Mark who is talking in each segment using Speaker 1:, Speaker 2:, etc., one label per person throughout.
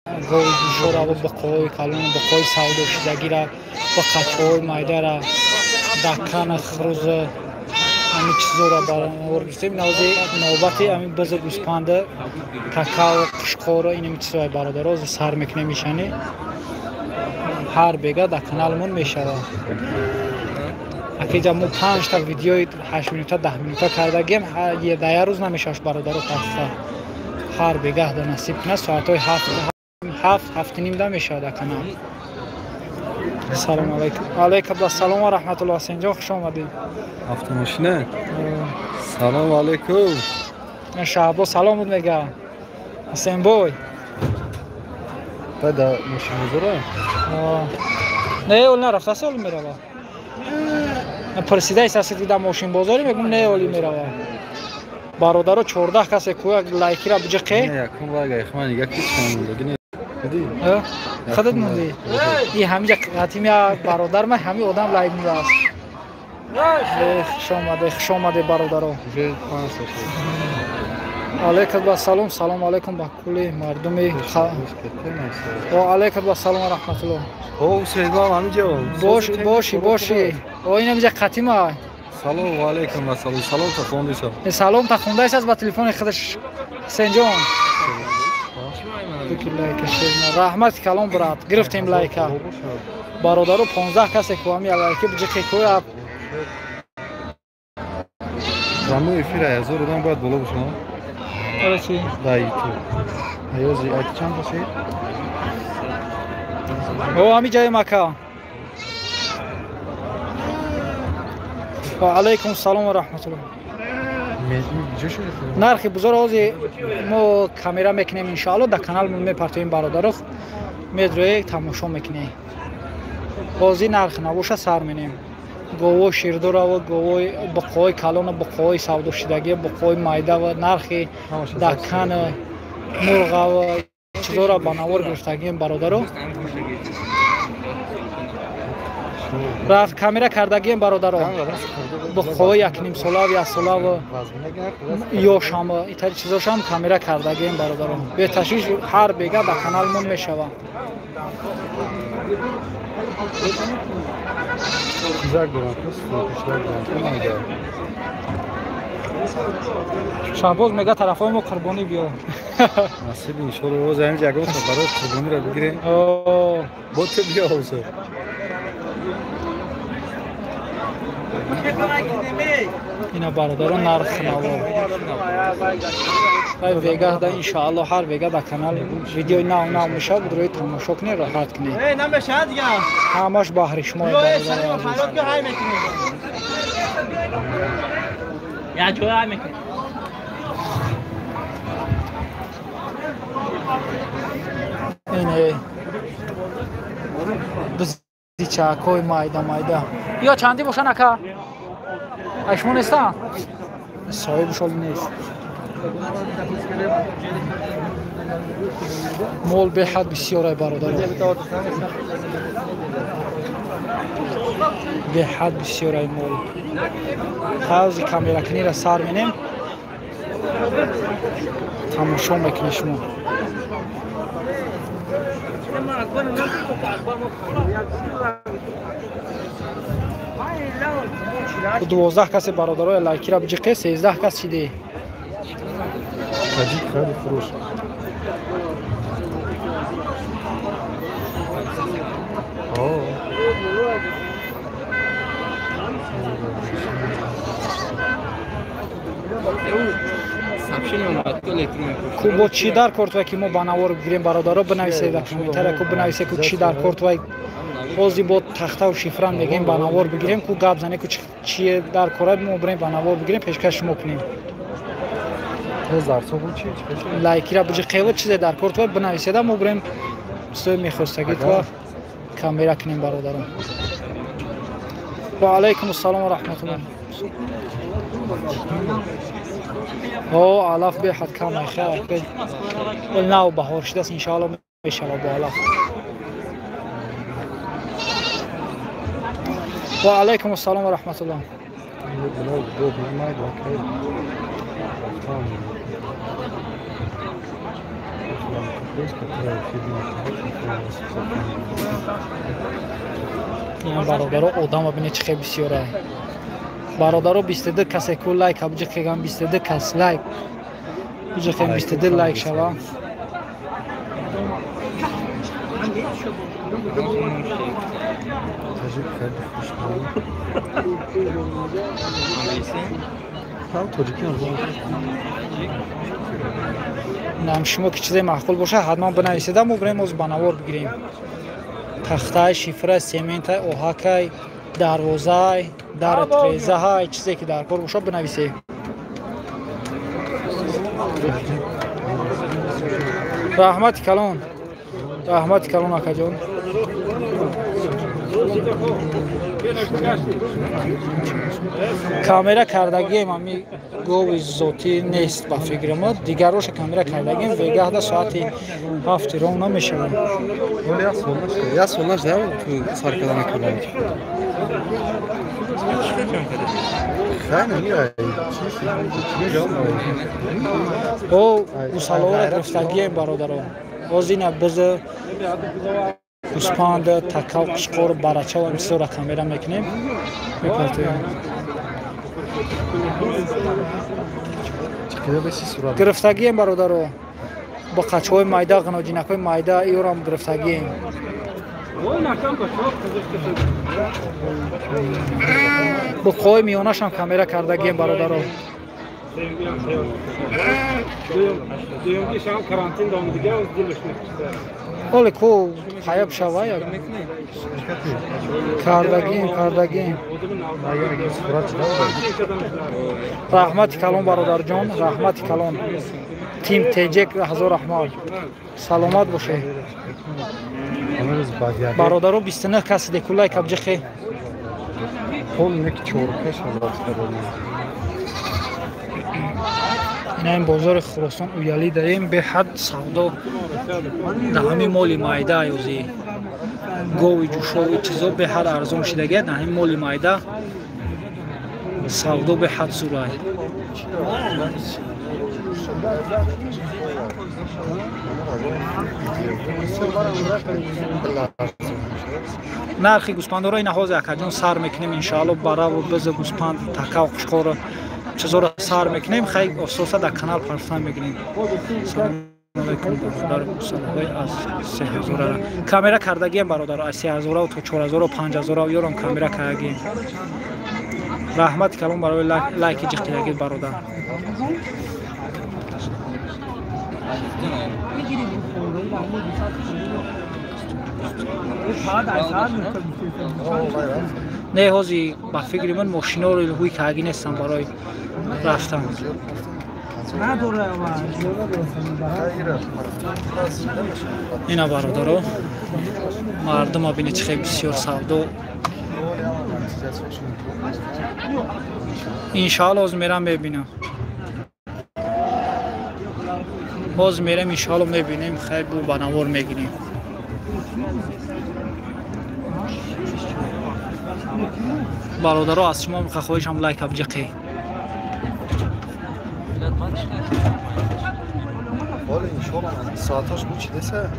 Speaker 1: گاوی دوشا را با قوی کلان با قوی سودا شدگی را با قچهای میده را دکان خروز همین چیزا را برآورد گرفتیم. نوبتی همین بز گوسپند تکا و قشقور این چیزای برادر سر میکنه میشنی هر بیگه در کانالمون میشود. اگه ما 5 تا ویدیوی 8 مینوته 10 مینوته کردگیم یه ده روز نمیشاش برادر تخته هر بیگه در نصیب کنه ساعتهای 7 نیم ده میشه در کانال. سلام علیکم. علیکم السلام و رحمت الله. حسین جان خوش آمدید.
Speaker 2: автомошина. سلام علیکم.
Speaker 1: من شعبا سلام بود میگم. حسین بوی
Speaker 2: بعد ماشین بزرگ
Speaker 1: نه اول نرفت سال میره من پرسیده است دیدم ماشین بازاری میگم نه اولی میره برادر 14 کسی کو لایکی را بجقه
Speaker 2: نه یکم باگه اخوان یک چند دیگه دیدی
Speaker 1: خودت موندی این همینجا قطیمی برادر من همین آدم لایک میده خوش آمده برادر. علیکم السلام. سلام علیکم به کل مردم و علیکم السلام و رحمت الله.
Speaker 2: او سلام همینجا
Speaker 1: باشی او این همینجا قطیمه.
Speaker 2: سلام علیکم و سلام تا خونده شد.
Speaker 1: سلام تا خونده است با تلفن خودش حسین جان. رحمت کلام برات گرفتیم لایک برادر 15 کسی کو هم لایک بجقه کو
Speaker 2: زمان افیر 1000 دادن باید بالا باشه.
Speaker 1: آره چی؟
Speaker 2: در یوتیوب ایازی ایت چند باشه؟
Speaker 1: او همی جای مکه. و علیکم سلام و رحمت الله. نرخی بزرگ آزی ما کامیرا میکنیم انشاءالله در کانال من میپرتویم برادر میدروی تماشا میکنیم آزی نرخ نباشه سر مینیم گوو شیردور و گوو بقای کلان و بقای سودا شدگی بقای میده و نرخی دکان مرغ و چیزا را بنوار گرفتگیم برادر رفت کامیرا کردگیم برادر بقای یک نیم ساله و یک ساله و یا شام ایتری چیزاش هم کامیرا کردگیم برادر به تشویش هر بیگه در کانال من میشوم. شهباز میگه طرفای ما قربانی بیا
Speaker 2: نصیب انشالله روز همینجا اگه برای قربانی را بگیریم با تو بیا حوزه
Speaker 1: اینا برادران نرخ نوا ویگه ده انشاءالله هر ویگه در کانال ویدیو نو میشه بود روی تماشا کنی راحت کنی همش بحری شما اینه چاکوی مایده یا چندی باشن اکا اشمون نیستن صاحب شال نیست مول به حد بسیار برادر به حد بسیار مول حوض کامیرا کنی را سر مینیم تماشا میکنی شما 12 کسی برادرای لایکی را بجقه 13 کس شده
Speaker 2: خیلی فروش
Speaker 1: کو با چی در کارت وای که ما بنوار بگیریم برادرها بنویسه در کامنتر کو بنویسه کو چی در کارت وای بازی با تخته و شفران میگیم بنوار بگیریم کو گپ زنه کو چی در کارت ما بریم بنوار بگیریم پیشکش میکنیم لایکی را بجی قیوت چیز در کارت وای بنویسه در ما بریم سوی میخواستگی تو کامیرا کنیم برادران. و علیکم السلام و رحمت الله. او علف به حد کم خیر ول نو بهار شده است ان شاء الله میشه با علف. و علیکم السلام و رحمت الله. این برادر آدم ببینید چه خیلی بسیاره برادر 22 کسی که لایک ابجا خیلی 22 کس لایک ابجا خیلی 22 لایک شوا نام شما که چیزی معقول باشه حتما بنویسید ما بریم از بناور بگیریم تخته شیفره سیمنت اوهاکای دروازه در تریزه های چیزی که در کار باشه بنویسید رحمت کلون آقا جان کامera کردگیم امی گوی زوتی نیست با فکر ما دیگر روش کامera کردگیم وگه ده ساعتی 7 رو نمیشه
Speaker 2: یا سولش دارم تو سرکلان میکنم
Speaker 1: او گوساله رو گرفتگیم برادران بازی نبزه گوسپند تکه و قشقور برچه و امسی را کامera میکنیم میپرتیم گرفتگیم برادران با قچه های مایده غناجینک های مایده ای را هم گرفتگیم با قوی میانش هم کامera کردگیم برادران ولی کو خیاب شوه یا کردگیم رحمت کلان برادر جان رحمت کلان تیم تیجک هزار رحمت سلامت باشه برادرو 29 کسی دکولای کبجه خی این بازار خراسان اویالی داریم به حد سودا در همین مال مایده یوزی گوی جوشوی چیزا به حد ارزان شدگه در همین مال مایده سودا به حد سورای نرخی گوسپند رو این حوض اکجان سر میکنیم انشاءالله برای و بز گوسپند تکه و قشقور چیزا رو سر میکنیم خیلی افسوسه در کانال پرفتن میگیریم سلام علیکم برادر سلامای از 3000 کامera کردگیم برادر از 3000 و تو 4000 و 5000 و یورم کامera کردگیم رحمت کلام برای لایک جختگی برادر نه هازی با فکر من ماشینا رو هوی کاگی نیستم برای رفتن اینا برادرو مردم ها بینید خیلی بسیار سودا انشاءالله از میرم میبینم باز میرم انشاءالله میبینیم خیلی بو بناور میگیریم برادرها از شما خواهش هم لایک ابجقی
Speaker 2: ولی انشاءالله ساعتاش بود چی دسته؟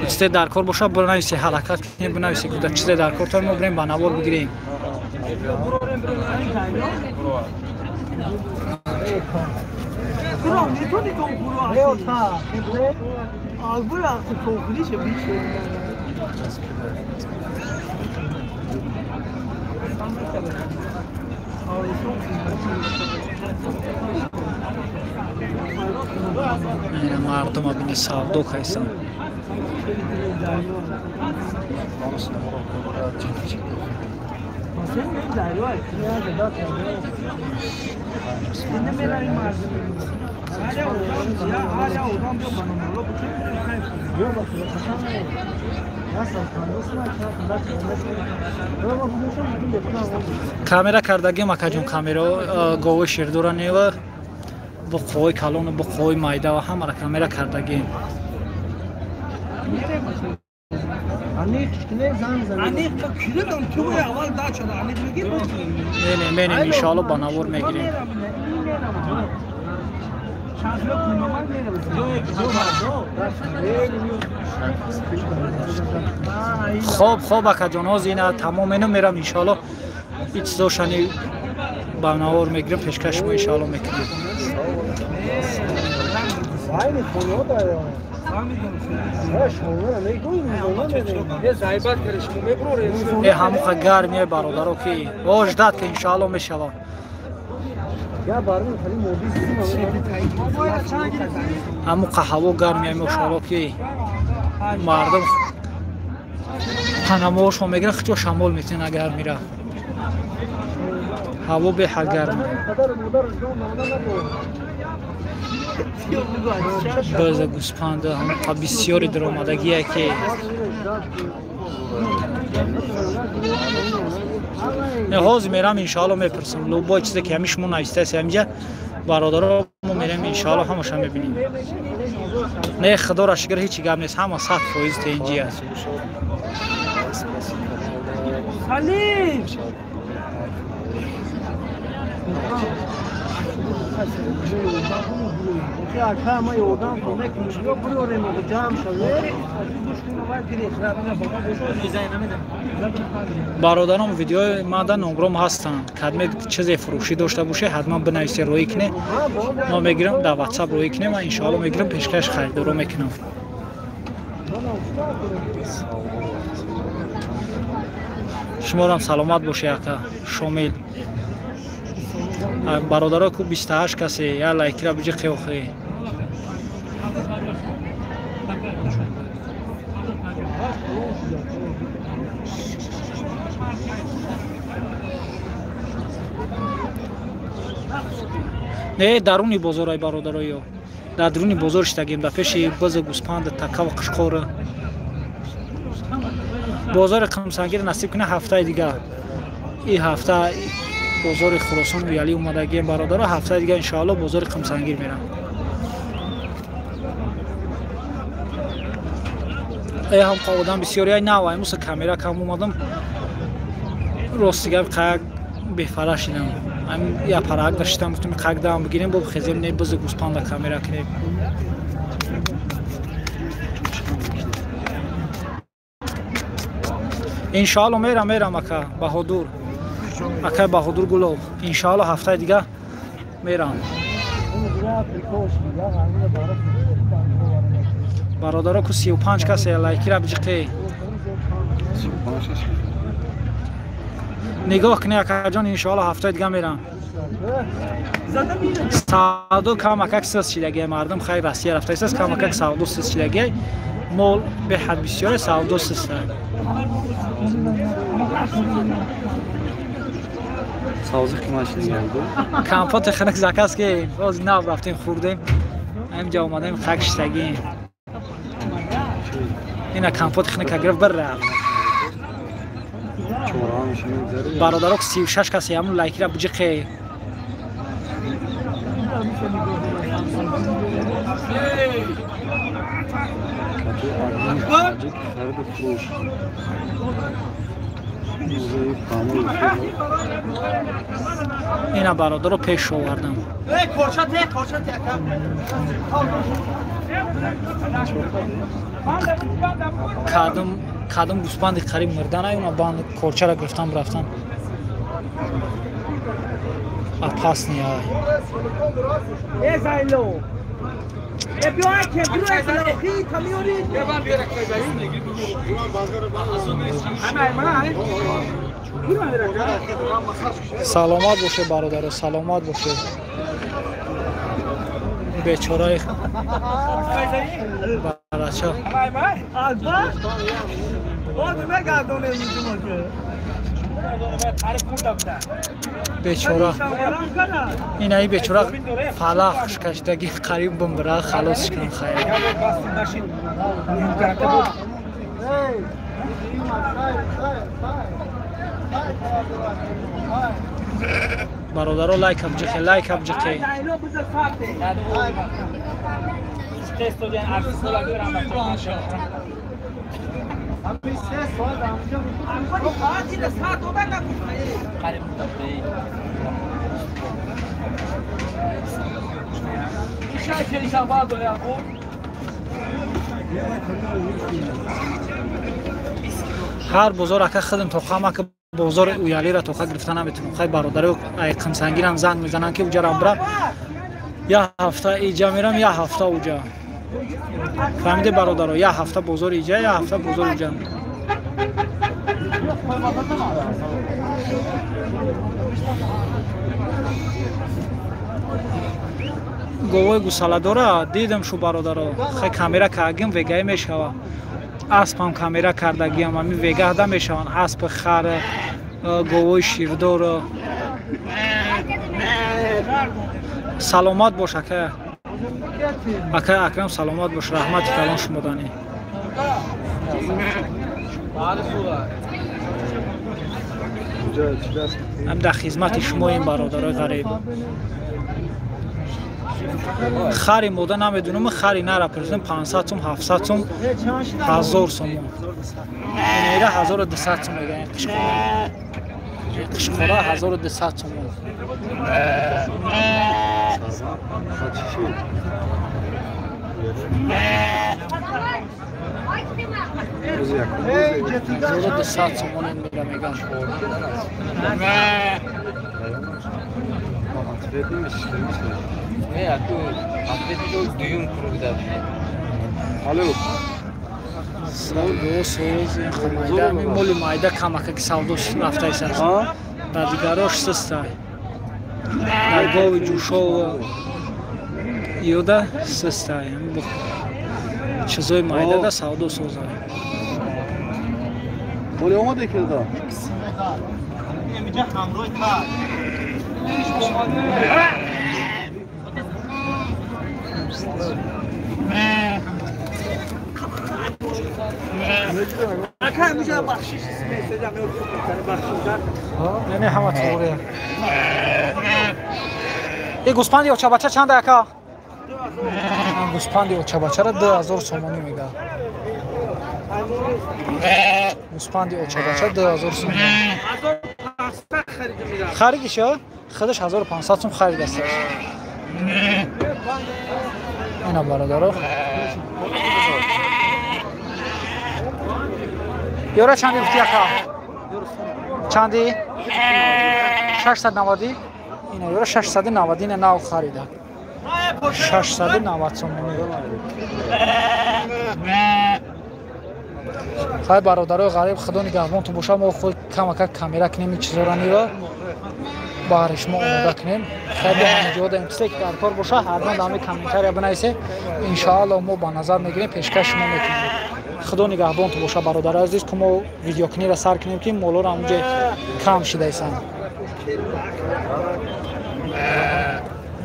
Speaker 1: چیزی در کار باشه بنویسی حرکت کنیم بنویسی که چیزی در کار تا ما بریم بناور بگیریم این مردم ها بینی سودا کیسان کامera کردگیم اکا جون کامera گوه شیردورا نیوه با قوی کلون و با قوی مایده و همه را کامera کردگیم می‌نیم ان شاء الله بناور میگیریم. خوب اکا جان ها زینه تمام اینو میرم ان شاء الله هیچ چیزاشانی بناور میگیریم پیشکش ما ان شاء الله میکنیم. ای هموخه گرمیه برادرو که وجدت که انشاءالله میشوه. هموخه هوا گرمیه ماشاءالله که مردم پناموش میگیرن خیلی شمال میتین اگر میره هوا به حد گرمه. باز گوسپند هم بسیاری در آمدگیه که نهاز میرم انشاءالله میپرسم لوبا چیزی که همیش من نایسته است همینجا برادرها ما میرم انشاءالله همش هم میبینیم. نه خدا را شکر هیچی گم نیست همه 100% تنجی است. سلیم برادران ویدیو ماده نمرم هستن کدام چیزی فروشی داشته باشه حتما بنویسید روی کنه ما میگیرم در واتساپ روی کنه و ان شاء الله میگیرم پیشکش خرید رو میکنم. شما هم سلامت باشه اکا شامل برادرها کو 28 کسی یا لایک را بجی خیوخی نه درونی بازار ای برادرای در درونی بازار شتگیم در پیش باز گوسپند تکه و قشقور بازار قمسنگیر نصیب کنه هفته دیگه این هفته بازار خراسان و یلی اومدگی برادرها هفته دیگه ان شاء الله بازار قمسنگیر میرم. ای هم قاودم بسیاری نوای موس کامera کم اومدم راستیگه قاق بفراشیدم هم یا پراگ داشتم گفتم قاق دام بگیریم با خزیم نه باز گوسپند کامera کنیم. ان شاء الله میرم اکا بهادر اکا بهادر گلاب ان شاء الله هفته دیگه میرم. برادرها کو 35 کسی لایکی را بجقی نگاه کنی اکا جان ان شاء الله هفته دیگه میرم. سعودو کم اکا سس چیدگی مردم خیلی راستی رفته است کم اکا سعودو سس چیدگی مول به حد بسیار سعودو سس
Speaker 2: سازی که ماشین گرد
Speaker 1: کمپات خنک زکاست که باز نه رفتیم خوردیم همینجا اومدیم خاک شتگیم اینا کمپات خنک گرفت بر برادرها 36 کسی همون لایکی را بجی خیلی اینا برادر رو پیش آوردم. کدام گوسپند قریب مردن اونا باند کورچه را گرفتم رفتن پاس نیای سلامت باشه برادر سلامت باشه بیچاره برچه بیچاره این ای بیچاره فلاخش کشیدگی قریب بمبره خلاصش کن خیلی برادرها لایک هم جخی لایک هم جخی هر بازار اکه خودم تو خامه که بازار اویالی را تو خا گرفتن نمیتونم. خیلی برادر ایقم سنگین هم زنگ میزنن که اونجا رم برم یا هفته ایجا میرم یا هفته اونجا. فهمیده برادر یا هفته بازار ایجا یا هفته بازار اونجا. گوای گوساله دیدم شو برادر خیلی کامیرا کاگیم وگای میشوه. اسب هم کامیرا کردگی هم همین وگه ده میشوان. اسب خر گوای شیردار سلامت باش اکه اکرم سلامت باش. رحمت کلان شما دانی. هم در خدمت شما این برادرای غریب. خری موده نمیدونم خری نره پرسیدم 500 سوم 700 سوم 1000 سوم میره 1200 سوم میگه. قشقورا 1200 سوم. زور de saat somonun میگم.
Speaker 3: نه تو اتلتیکو دویم کروگدا.
Speaker 2: الو
Speaker 1: سوز خمایده مولی مایده کمک که سوداش رفته است. در دیگراش سسته. در گاو جوشو یوده سسته. چیزای مایده ده سودا سوزه.
Speaker 2: مولی اومده که دا.
Speaker 3: نمیشه همراه کار.
Speaker 4: اکه میشه بخشش میسازم
Speaker 1: نه همه طوره. این گوسپندی اوچه بچه چنده اکا؟ گوسپندی اوچه بچه را 2000 سومانی میگه. گوسپندی اوچه بچه 2000 سومانی. خریدی شو؟ خودش 1500 سوم خرید است. اینا برادر. یورا چندی گفتی اکا؟ چندی؟ 690. اینا یورا 690 نه نو خریده. 690 سومانی. خیلی برادرای غریب خدا نگهبان تو باشه. ما خود کمک کامیرا کنیم چیزا را نیرا بارش ما آماده کنیم. خیلی همینجا داریم که در کار باشه. حتما دامی کامنتاری بنویسه. ان شاء الله ما با نظر میگیریم پیشکش ما میکنیم. خدا نگهبان تو باشه برادر عزیز که ما ویدیو کنی را سر کنیم که مولا را اونجا کم شده ایسان.